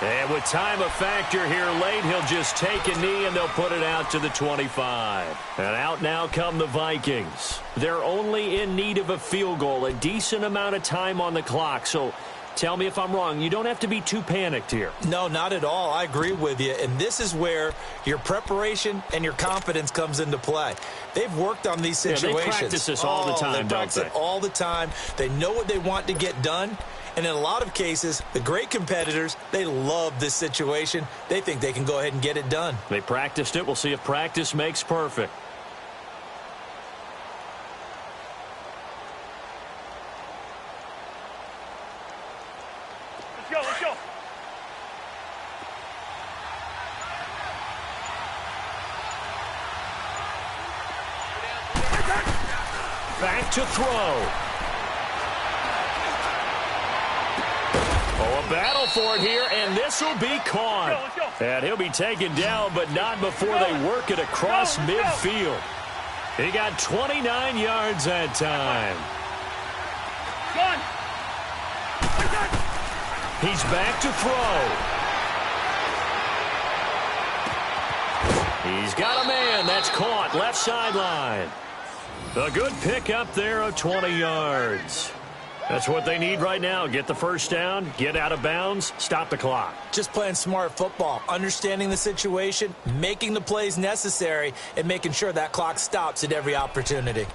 And with time a factor here late, he'll just take a knee and they'll put it out to the 25. And out now come the Vikings. They're only in need of a field goal, a decent amount of time on the clock. So tell me if I'm wrong. You don't have to be too panicked here. No, not at all. I agree with you. And this is where your preparation and your confidence comes into play. They've worked on these situations. They practice this all the time, they practice it all the time. They know what they want to get done. And in a lot of cases, the great competitors, they love this situation. They think they can go ahead and get it done. They practiced it. We'll see if practice makes perfect. Let's go. Back to throw. Oh, a battle for it here, and this will be caught. And he'll be taken down, but not before they work it across midfield. He got 29 yards that time. He's back to throw. He's got a man. That's caught. Left sideline. A good pickup there of 20 yards. That's what they need right now. Get the first down, get out of bounds, stop the clock. Just playing smart football, understanding the situation, making the plays necessary, and making sure that clock stops at every opportunity.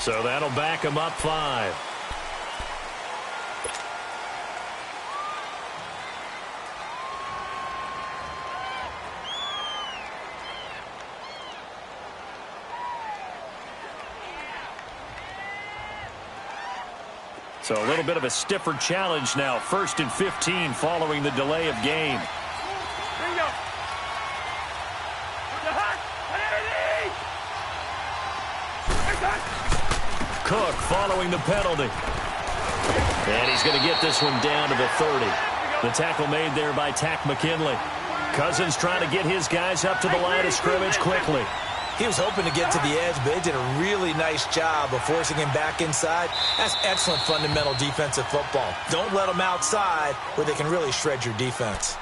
So that'll back him up 5. So a little bit of a stiffer challenge now. 1st and 15 following the delay of game. Cook following the penalty. And he's going to get this one down to the 30. The tackle made there by Tack McKinley. Cousins trying to get his guys up to the line of scrimmage quickly. He was hoping to get to the edge, but they did a really nice job of forcing him back inside. That's excellent fundamental defensive football. Don't let them outside where they can really shred your defense.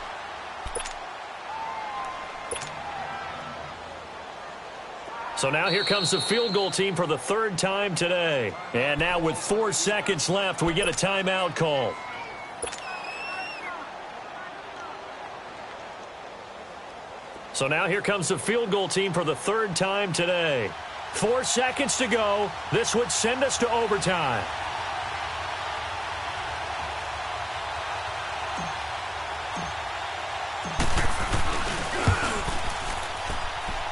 So now here comes the field goal team for the 3rd time today. And now with 4 seconds left, we get a timeout call. So now here comes the field goal team for the 3rd time today. 4 seconds to go. This would send us to overtime.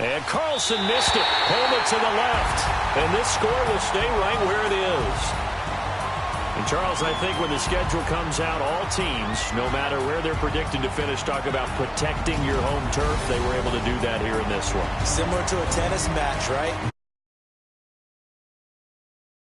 And Carlson missed it. Home it to the left. And this score will stay right where it is. And, Charles, I think when the schedule comes out, all teams, no matter where they're predicted to finish, talk about protecting your home turf. They were able to do that here in this one. Similar to a tennis match, right?